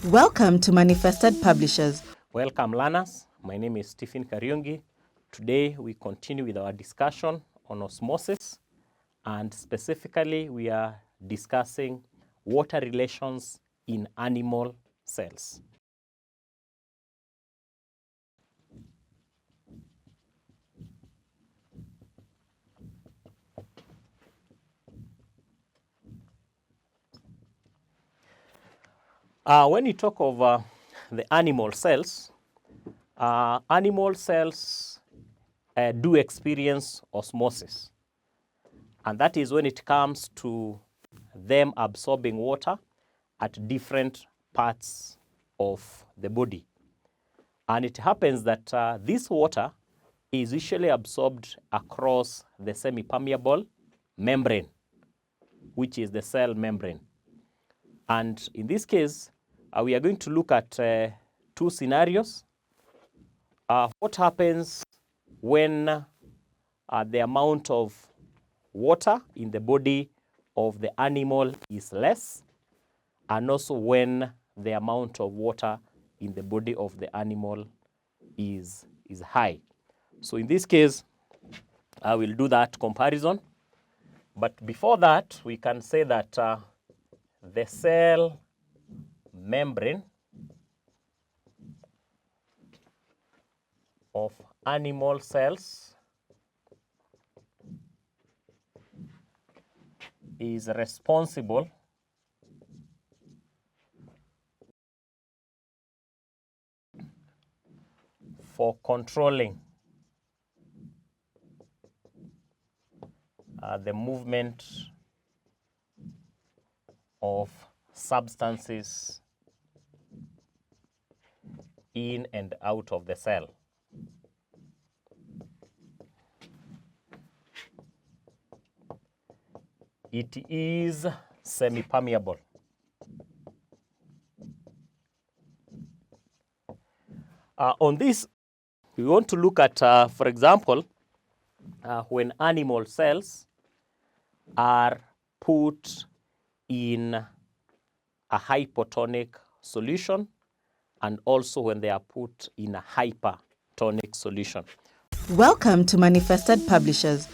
Welcome to Manifested Publishers. Welcome learners, my name is Stephen Kariungi. Today we continue with our discussion on osmosis, and specifically we are discussing water relations in animal cells. When you talk of the animal cells do experience osmosis. And that is when it comes to them absorbing water at different parts of the body. And it happens that this water is usually absorbed across the semi-permeable membrane, which is the cell membrane. And in this case, we are going to look at two scenarios. What happens when the amount of water in the body of the animal is less, and also when the amount of water in the body of the animal is high. So in this case, I will do that comparison. But before that, we can say that the cell membrane of animal cells is responsible for controlling the movement of substances in and out of the cell. It is semi-permeable. On this, we want to look at, for example, when animal cells are put in a hypotonic solution, and also when they are put in a hypertonic solution. Welcome to Manifested Publishers.